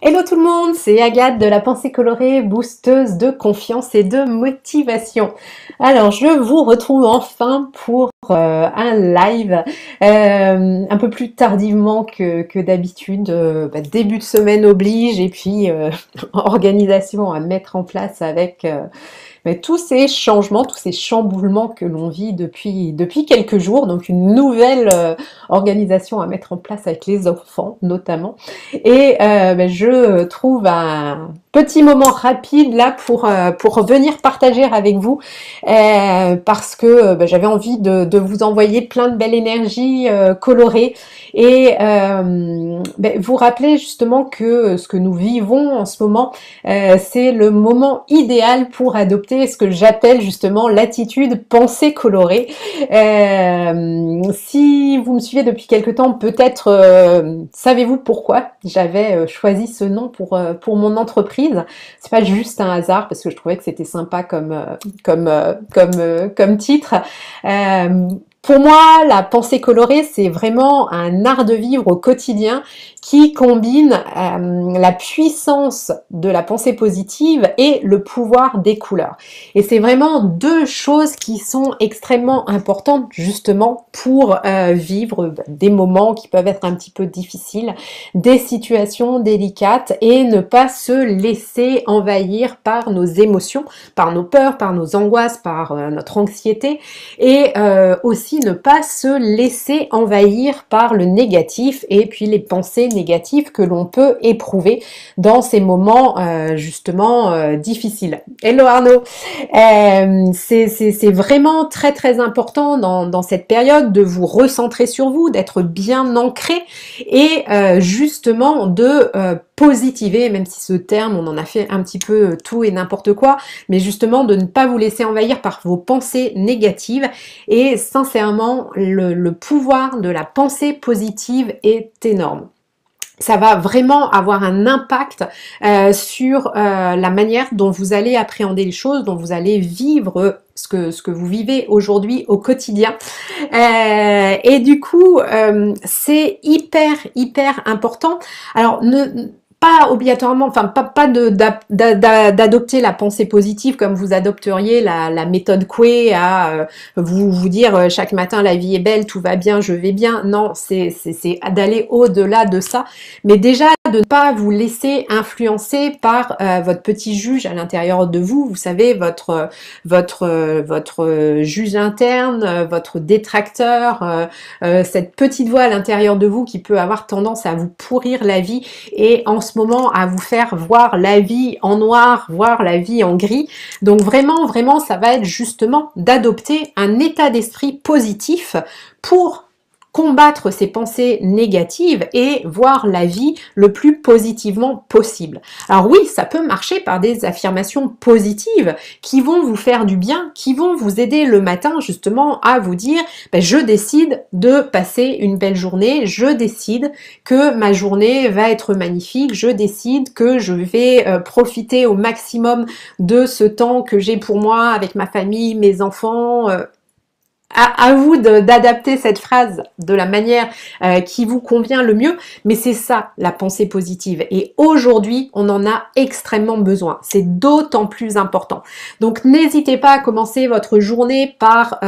Hello tout le monde, c'est Agathe de la pensée colorée, boosteuse de confiance et de motivation. Alors je vous retrouve enfin pour un live un peu plus tardivement que d'habitude. Début de semaine oblige et puis organisation à mettre en place avec tous ces changements, tous ces chamboulements que l'on vit depuis quelques jours. Donc une nouvelle organisation à mettre en place avec les enfants notamment. Et je trouve un petit moment rapide là pour venir partager avec vous parce que j'avais envie de vous envoyer plein de belle énergie colorée et vous rappeler justement que ce que nous vivons en ce moment c'est le moment idéal pour adopter ce que j'appelle justement l'attitude pensée colorée. Si vous me suivez depuis quelque temps, peut-être savez-vous pourquoi j'avais choisi ce nom pour mon entreprise. C'est pas juste un hasard parce que je trouvais que c'était sympa comme titre. Pour moi, la pensée colorée, c'est vraiment un art de vivre au quotidien qui combine la puissance de la pensée positive et le pouvoir des couleurs. Et c'est vraiment deux choses qui sont extrêmement importantes justement pour vivre des moments qui peuvent être un petit peu difficiles, des situations délicates et ne pas se laisser envahir par nos émotions, par nos peurs, par nos angoisses, par notre anxiété et aussi ne pas se laisser envahir par le négatif et puis les pensées négatives que l'on peut éprouver dans ces moments justement difficiles. Hello Arnaud, c'est vraiment très très important dans cette période de vous recentrer sur vous, d'être bien ancré et justement de positiver, même si ce terme on en a fait un petit peu tout et n'importe quoi, mais justement de ne pas vous laisser envahir par vos pensées négatives et sincèrement le pouvoir de la pensée positive est énorme. Ça va vraiment avoir un impact sur la manière dont vous allez appréhender les choses, dont vous allez vivre ce que vous vivez aujourd'hui au quotidien. Et du coup, c'est hyper important. Alors, pas obligatoirement, enfin pas d'adopter la pensée positive comme vous adopteriez la méthode Coué à vous dire chaque matin la vie est belle, tout va bien, je vais bien. Non, c'est d'aller au-delà de ça, mais déjà de ne pas vous laisser influencer par votre petit juge à l'intérieur de vous. Vous savez, votre juge interne, votre détracteur, cette petite voix à l'intérieur de vous qui peut avoir tendance à vous pourrir la vie et en ce moment à vous faire voir la vie en noir, voir la vie en gris. Donc vraiment, ça va être justement d'adopter un état d'esprit positif pour combattre ces pensées négatives et voir la vie le plus positivement possible. Alors oui, ça peut marcher par des affirmations positives qui vont vous faire du bien, qui vont vous aider le matin justement à vous dire je décide de passer une belle journée, je décide que ma journée va être magnifique, je décide que je vais profiter au maximum de ce temps que j'ai pour moi avec ma famille, mes enfants. À vous d'adapter cette phrase de la manière qui vous convient le mieux, mais c'est ça la pensée positive et aujourd'hui on en a extrêmement besoin, c'est d'autant plus important. Donc n'hésitez pas à commencer votre journée par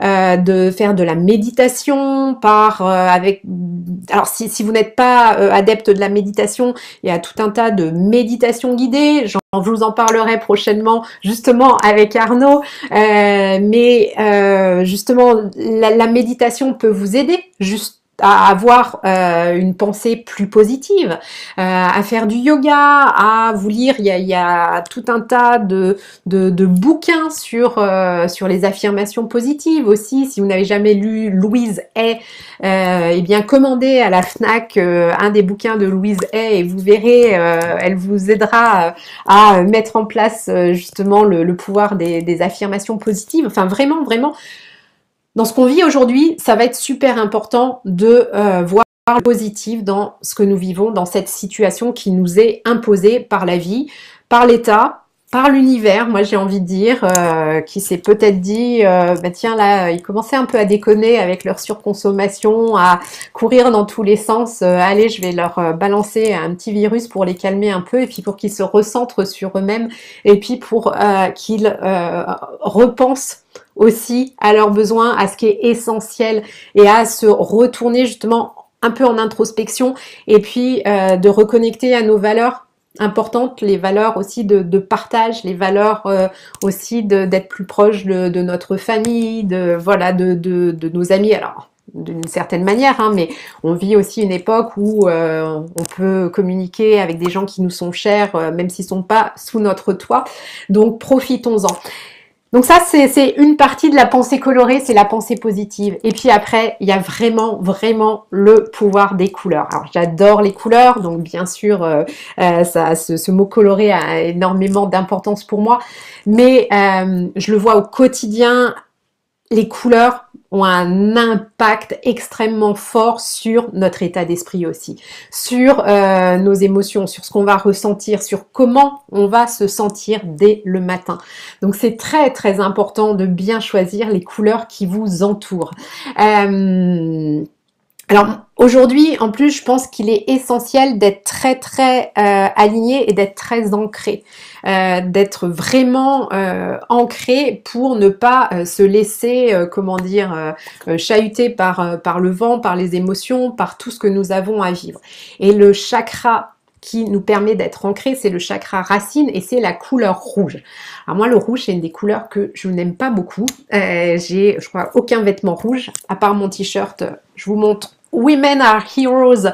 de faire de la méditation, alors si vous n'êtes pas adepte de la méditation, il y a tout un tas de méditations guidées, je vous en parlerai prochainement justement avec Arnaud, mais justement la méditation peut vous aider juste à avoir une pensée plus positive, à faire du yoga, à vous lire, il y a tout un tas de bouquins sur les affirmations positives aussi. Si vous n'avez jamais lu Louise Hay, eh bien commandez à la Fnac un des bouquins de Louise Hay et vous verrez, elle vous aidera à mettre en place justement le pouvoir des affirmations positives. Enfin vraiment dans ce qu'on vit aujourd'hui, ça va être super important de voir le positif dans ce que nous vivons, dans cette situation qui nous est imposée par la vie, par l'État, par l'univers, moi j'ai envie de dire, qui s'est peut-être dit, bah tiens là, ils commençaient un peu à déconner avec leur surconsommation, à courir dans tous les sens, allez je vais leur balancer un petit virus pour les calmer un peu, et puis pour qu'ils se recentrent sur eux-mêmes, et puis pour qu'ils repensent aussi à leurs besoins, à ce qui est essentiel, et à se retourner justement un peu en introspection, et puis de reconnecter à nos valeurs importantes, les valeurs aussi de partage, les valeurs aussi d'être plus proche de notre famille, voilà, de nos amis. Alors d'une certaine manière, hein, mais on vit aussi une époque où on peut communiquer avec des gens qui nous sont chers, même s'ils sont pas sous notre toit. Donc profitons-en. Donc ça, c'est une partie de la pensée colorée, c'est la pensée positive. Et puis après, il y a vraiment, vraiment le pouvoir des couleurs. Alors j'adore les couleurs, donc bien sûr, ce mot coloré a énormément d'importance pour moi. Mais je le vois au quotidien, les couleurs ont un impact extrêmement fort sur notre état d'esprit aussi, sur nos émotions, sur ce qu'on va ressentir, sur comment on va se sentir dès le matin. Donc c'est très très important de bien choisir les couleurs qui vous entourent. Alors aujourd'hui, en plus, je pense qu'il est essentiel d'être très très aligné et d'être très ancré, d'être vraiment ancré pour ne pas se laisser, comment dire, chahuter par le vent, par les émotions, par tout ce que nous avons à vivre. Et le chakra qui nous permet d'être ancré, c'est le chakra racine et c'est la couleur rouge. Alors moi, le rouge, c'est une des couleurs que je n'aime pas beaucoup. J'ai, je crois, aucun vêtement rouge, à part mon t-shirt. Je vous montre Women are Heroes,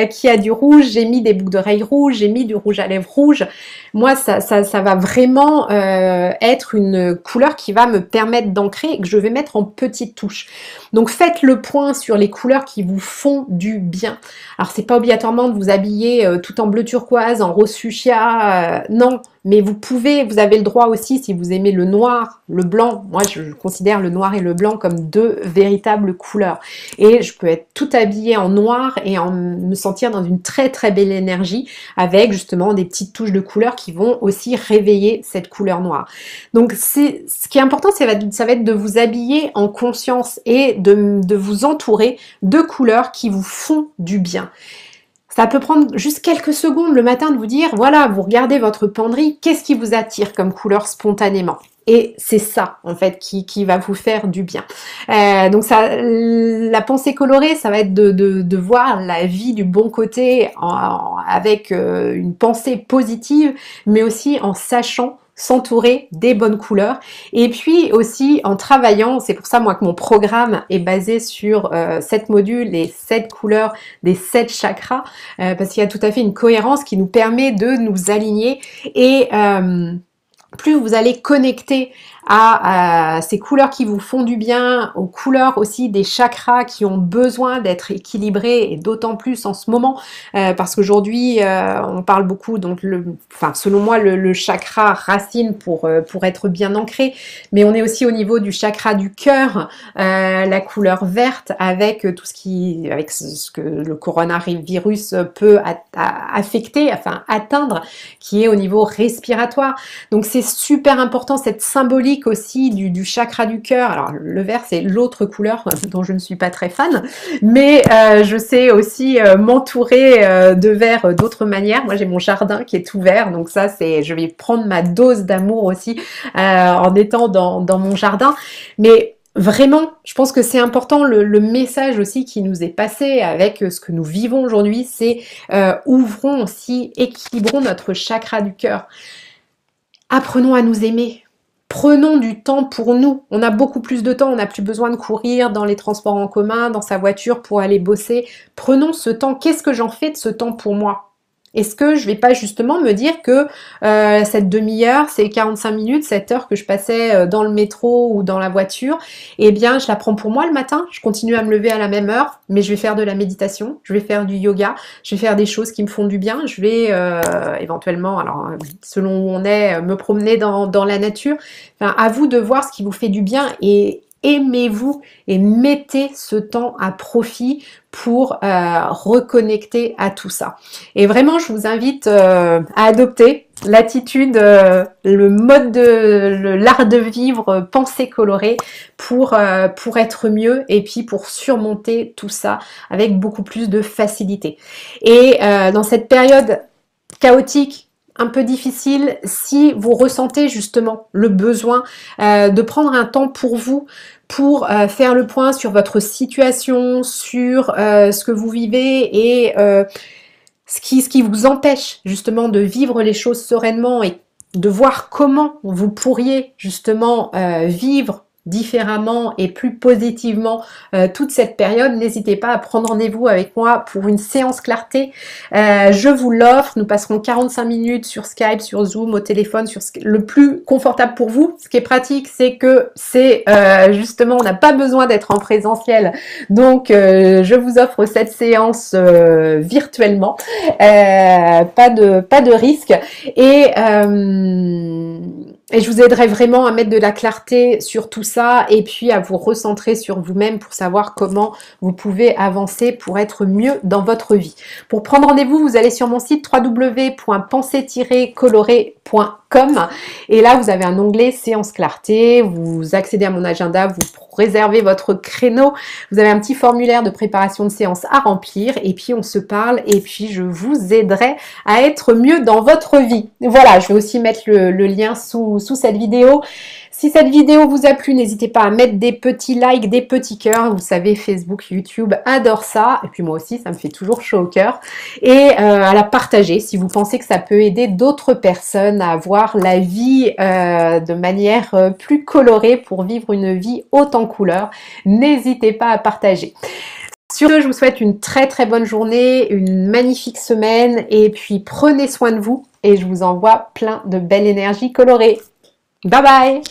qui a du rouge. J'ai mis des boucles d'oreilles rouges, j'ai mis du rouge à lèvres rouge. Moi, ça va vraiment être une couleur qui va me permettre d'ancrer et que je vais mettre en petites touches. Donc, faites le point sur les couleurs qui vous font du bien. Alors, c'est pas obligatoirement de vous habiller tout en bleu turquoise, en rose fuchsia, non. Mais vous avez le droit aussi, si vous aimez le noir, le blanc, moi je considère le noir et le blanc comme deux véritables couleurs. Et je peux être tout habillée en noir et me sentir dans une très très belle énergie avec justement des petites touches de couleurs qui vont aussi réveiller cette couleur noire. Donc ce qui est important, ça va être de vous habiller en conscience et de vous entourer de couleurs qui vous font du bien. Ça peut prendre juste quelques secondes le matin de vous dire, voilà, vous regardez votre penderie, qu'est-ce qui vous attire comme couleur spontanément? Et c'est ça, en fait, qui va vous faire du bien. Donc ça, la pensée colorée, ça va être de voir la vie du bon côté avec une pensée positive, mais aussi en sachant s'entourer des bonnes couleurs et puis aussi en travaillant, c'est pour ça moi que mon programme est basé sur 7 modules et 7 couleurs des 7 chakras parce qu'il y a tout à fait une cohérence qui nous permet de nous aligner et plus vous allez connecter à ces couleurs qui vous font du bien, aux couleurs aussi des chakras qui ont besoin d'être équilibrés et d'autant plus en ce moment parce qu'aujourd'hui on parle beaucoup donc selon moi le chakra racine pour être bien ancré, mais on est aussi au niveau du chakra du cœur, la couleur verte avec avec ce que le coronavirus peut affecter, enfin atteindre, qui est au niveau respiratoire. Donc c'est super important cette symbolique aussi du chakra du cœur. Alors le vert c'est l'autre couleur dont je ne suis pas très fan, mais je sais aussi m'entourer de vert d'autres manières. Moi j'ai mon jardin qui est tout vert, donc ça je vais prendre ma dose d'amour aussi en étant dans mon jardin. Mais vraiment, je pense que c'est important, le message aussi qui nous est passé avec ce que nous vivons aujourd'hui, c'est ouvrons aussi, équilibrons notre chakra du cœur. Apprenons à nous aimer. Prenons du temps pour nous. On a beaucoup plus de temps, on n'a plus besoin de courir dans les transports en commun, dans sa voiture pour aller bosser. Prenons ce temps. Qu'est-ce que j'en fais de ce temps pour moi? Est-ce que je vais pas justement me dire que cette demi-heure, ces 45 minutes, cette heure que je passais dans le métro ou dans la voiture, eh bien, je la prends pour moi le matin, je continue à me lever à la même heure, mais je vais faire de la méditation, je vais faire du yoga, je vais faire des choses qui me font du bien, je vais éventuellement, alors selon où on est, me promener dans la nature. Enfin, à vous de voir ce qui vous fait du bien et aimez-vous et mettez ce temps à profit pour reconnecter à tout ça. Et vraiment, je vous invite à adopter l'attitude, le mode de l'art de vivre, pensée colorée pour être mieux et puis pour surmonter tout ça avec beaucoup plus de facilité. Et dans cette période chaotique, un peu difficile, si vous ressentez justement le besoin de prendre un temps pour vous, pour faire le point sur votre situation, sur ce que vous vivez et ce qui vous empêche justement de vivre les choses sereinement et de voir comment vous pourriez justement vivre différemment et plus positivement toute cette période, n'hésitez pas à prendre rendez-vous avec moi pour une séance clarté. Je vous l'offre, nous passerons 45 minutes sur Skype, sur Zoom, au téléphone, sur le plus confortable pour vous. Ce qui est pratique, c'est que c'est justement, on n'a pas besoin d'être en présentiel, donc je vous offre cette séance virtuellement, pas de risque et je vous aiderai vraiment à mettre de la clarté sur tout ça et puis à vous recentrer sur vous-même pour savoir comment vous pouvez avancer pour être mieux dans votre vie. Pour prendre rendez-vous, vous allez sur mon site www.pensée-colorée.com et là, vous avez un onglet séance clarté, vous accédez à mon agenda, vous réservez votre créneau, vous avez un petit formulaire de préparation de séance à remplir et puis on se parle et puis je vous aiderai à être mieux dans votre vie. Voilà, je vais aussi mettre le lien sous cette vidéo. Si cette vidéo vous a plu, n'hésitez pas à mettre des petits likes, des petits cœurs. Vous savez, Facebook, YouTube adore ça. Et puis moi aussi, ça me fait toujours chaud au cœur. Et à la partager si vous pensez que ça peut aider d'autres personnes à voir la vie de manière plus colorée pour vivre une vie haute en couleurs. N'hésitez pas à partager. Sur ce, je vous souhaite une très très bonne journée, une magnifique semaine et puis prenez soin de vous et je vous envoie plein de belle énergie colorée. Bye bye!